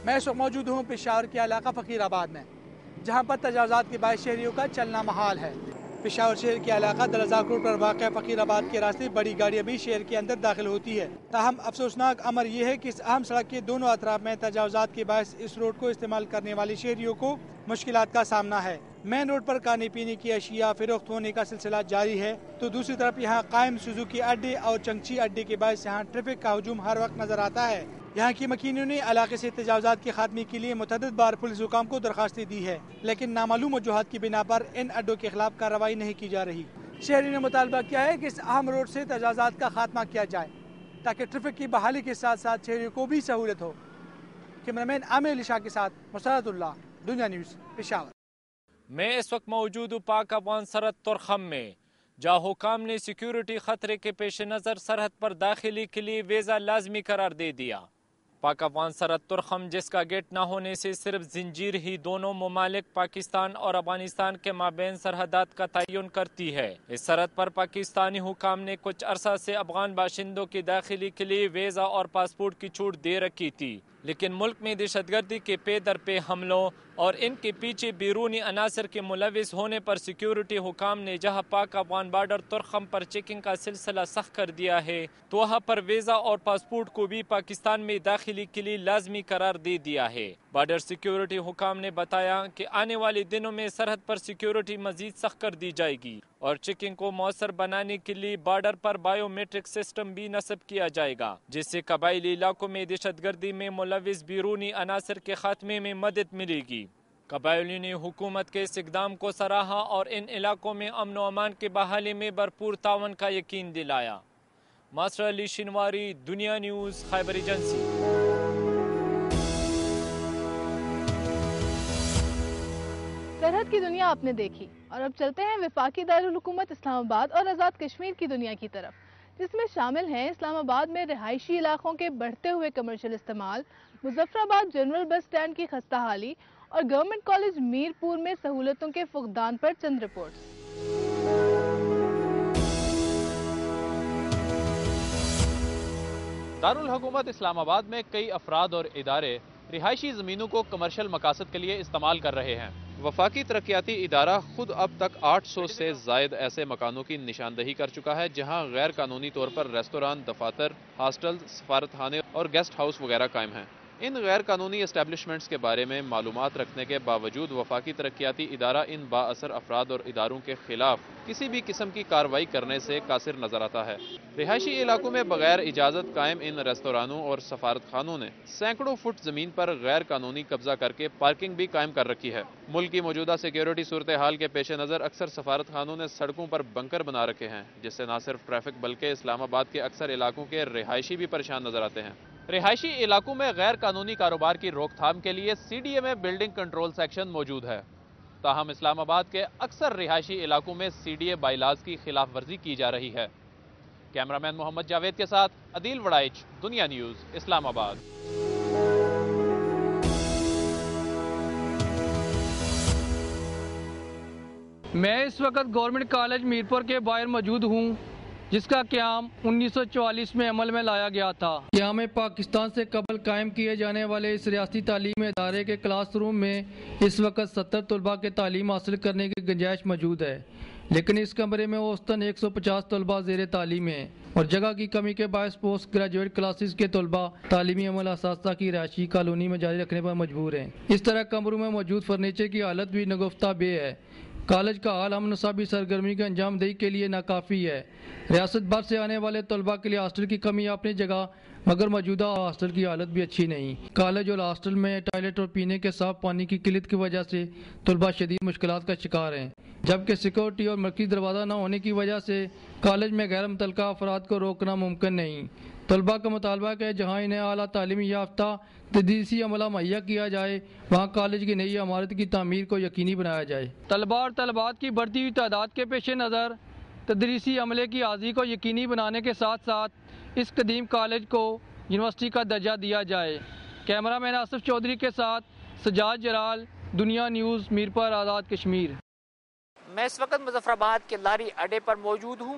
میں اس وقت موجود ہوں پشاور کے علاقہ فقیر آباد میں، جہاں پر تجاوزات کے باعث شہریوں کا چلنا محال ہے۔ پشاور شہر کے علاقہ 10,000 روڈ پر واقع فقیر آباد کے راستے بڑی گاڑیاں بھی شہر کے اندر داخل ہوتی ہے۔ تاہم افسوسناک امر یہ ہے کہ اس اہم سڑک کے دونوں اطراف میں تجاوزات کے باعث اس روڈ کو استعمال کرنے والے شہریوں کو مشکلات کا سامنا ہے۔ مین روڈ پر کھانے پینے کی اشیاء فروخت ہونے کا سلسلہ جاری ہے، تو دوسری طرف یہاں قائم سوزوکی اڈے اور چنگچی اڈے کے باعث یہاں ٹریفک کا ہجوم ہر وقت نظر آتا ہے۔ یہاں کی مکینوں نے علاقے سے تجاوزات کے خاتمے کے لیے متعدد بار پولیس حکام کو درخواستیں دی ہے، لیکن نامعلوم وجوہات کی بنا پر ان اڈوں کے خلاف کارروائی نہیں کی جا رہی۔ شہریوں نے مطالبہ کیا ہے کہ اس اہم روڈ سے تجاوزات کا خاتمہ کیا جائے تاکہ ٹریفک کی بحالی کے ساتھ ساتھ شہریوں کو بھی سہولت ہو۔ کیمرامین عامر علی شاہ کے ساتھ مسرت اللہ، دنیا نیوز، پشاور۔ میں اس وقت موجود ہوں پاک افغان سرحد ترخم میں، جہاں حکام نے سیکیورٹی خطرے کے پیش نظر سرحد پر داخلی کے لیے ویزا لازمی قرار دے دیا۔ پاک افغان سرحد ترخم، جس کا گیٹ نہ ہونے سے صرف زنجیر ہی دونوں ممالک پاکستان اور افغانستان کے مابین سرحدات کا تعین کرتی ہے۔ اس سرحد پر پاکستانی حکام نے کچھ عرصہ سے افغان باشندوں کی داخلی کے لیے ویزا اور پاسپورٹ کی چھوٹ دے رکھی تھی، لیکن ملک میں دہشت گردی کے پے در پے حملوں اور ان کے پیچھے بیرونی عناصر کے ملوث ہونے پر سیکیورٹی حکام نے جہاں پاک افغان بارڈر ترخم پر چیکنگ کا سلسلہ سخت کر دیا ہے، تو وہاں پر ویزا اور پاسپورٹ کو بھی پاکستان میں داخلی کے لیے لازمی قرار دے دیا ہے۔ بارڈر سیکیورٹی حکام نے بتایا کہ آنے والے دنوں میں سرحد پر سیکیورٹی مزید سخت کر دی جائے گی اور چیکنگ کو مؤثر بنانے کے لیے بارڈر پر بائیو میٹرک سسٹم بھی نصب کیا جائے گا، جس سے قبائلی علاقوں میں دہشت گردی میں ملوث بیرونی عناصر کے خاتمے میں مدد ملے گی۔ قبائلیوں نے حکومت کے اس اقدام کو سراہا اور ان علاقوں میں امن و امان کے بحالی میں بھرپور تعاون کا یقین دلایا۔ ماسٹر علی شنواری، دنیا نیوز، خیبر ایجنسی۔ سرحد کی دنیا آپ نے دیکھی، اور اب چلتے ہیں وفاقی دارالحکومت اسلام آباد اور آزاد کشمیر کی دنیا کی طرف، جس میں شامل ہیں اسلام آباد میں رہائشی علاقوں کے بڑھتے ہوئے کمرشل استعمال، مظفر آباد جنرل بس سٹینڈ کی خستہ حالی اور گورنمنٹ کالج میر پور میں سہولتوں کے فقدان پر چند رپورٹس۔ دارالحکومت اسلام آباد میں کئی افراد اور ادارے رہائشی زمینوں کو کمرشل مقاصد کے لیے استعمال کر رہے ہیں۔ وفاقی ترقیاتی ادارہ خود اب تک 800 سے زائد ایسے مکانوں کی نشاندہی کر چکا ہے جہاں غیر قانونی طور پر ریستوران، دفاتر، ہاسٹل، سفارت خانے اور گیسٹ ہاؤس وغیرہ قائم ہیں۔ ان غیر قانونی اسٹیبلشمنٹس کے بارے میں معلومات رکھنے کے باوجود وفاقی ترقیاتی ادارہ ان با اثر افراد اور اداروں کے خلاف کسی بھی قسم کی کارروائی کرنے سے قاصر نظر آتا ہے۔ رہائشی علاقوں میں بغیر اجازت قائم ان ریستورانوں اور سفارت خانوں نے سینکڑوں فٹ زمین پر غیر قانونی قبضہ کر کے پارکنگ بھی قائم کر رکھی ہے۔ ملک کی موجودہ سیکیورٹی صورتحال کے پیش نظر اکثر سفارت خانوں نے سڑکوں پر بنکر بنا رکھے ہیں، جس سے نہ صرف ٹریفک بلکہ اسلام آباد کے اکثر علاقوں کے رہائشی بھی پریشان نظر آتے ہیں۔ رہائشی علاقوں میں غیر قانونی کاروبار کی روک تھام کے لیے سی ڈی اے میں بلڈنگ کنٹرول سیکشن موجود ہے، تاہم اسلام آباد کے اکثر رہائشی علاقوں میں C D A bylaws کی خلاف ورزی کی جا رہی ہے۔ کیمرامین محمد جاوید کے ساتھ عدیل وڑائچ، دنیا نیوز، اسلام آباد۔ میں اس وقت گورنمنٹ کالج میرپور کے باہر موجود ہوں، جس کا قیام 1944 میں عمل میں لایا گیا تھا۔ یہاں میں پاکستان سے قبل قائم کیے جانے والے اس ریاستی تعلیمی ادارے کے کلاس روم میں اس وقت 70 طلباء کے تعلیم حاصل کرنے کی گنجائش موجود ہے، لیکن اس کمرے میں اوسطاً 150 طلباء زیر تعلیم ہیں اور جگہ کی کمی کے باعث پوسٹ گریجویٹ کلاسز کے طلباء تعلیمی عمل اساتذہ کی رہائشی کالونی میں جاری رکھنے پر مجبور ہیں۔ اس طرح کمروں میں موجود فرنیچر کی حالت بھی نگفتہ بے ہے۔ کالج کا حال ہم نصابی سرگرمی کے انجام دہی کے لیے ناکافی ہے۔ ریاست بھر سے آنے والے طلباء کے لیے ہاسٹل کی کمی اپنی جگہ، مگر موجودہ ہاسٹل کی حالت بھی اچھی نہیں۔ کالج اور ہاسٹل میں ٹوائلٹ اور پینے کے صاف پانی کی قلت کی وجہ سے طلباء شدید مشکلات کا شکار ہیں، جبکہ سیکورٹی اور مرکزی دروازہ نہ ہونے کی وجہ سے کالج میں غیر متعلقہ افراد کو روکنا ممکن نہیں۔ طلباء کا مطالبہ ہے کہ جہاں انہیں اعلیٰ تعلیمی یافتہ تدریسی عملہ مہیا کیا جائے، وہاں کالج کی نئی عمارت کی تعمیر کو یقینی بنایا جائے۔ طلباء اور طالبات کی بڑھتی ہوئی تعداد کے پیش نظر تدریسی عملے کی حاضری کو یقینی بنانے کے ساتھ ساتھ اس قدیم کالج کو یونیورسٹی کا درجہ دیا جائے۔ کیمرہ مین آصف چودھری کے ساتھ سجاد جلال، دنیا نیوز، میرپور، آزاد کشمیر۔ میں اس وقت مظفر آباد کے لاری اڈے پر موجود ہوں،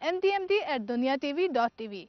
mdmd@duniatv.tv।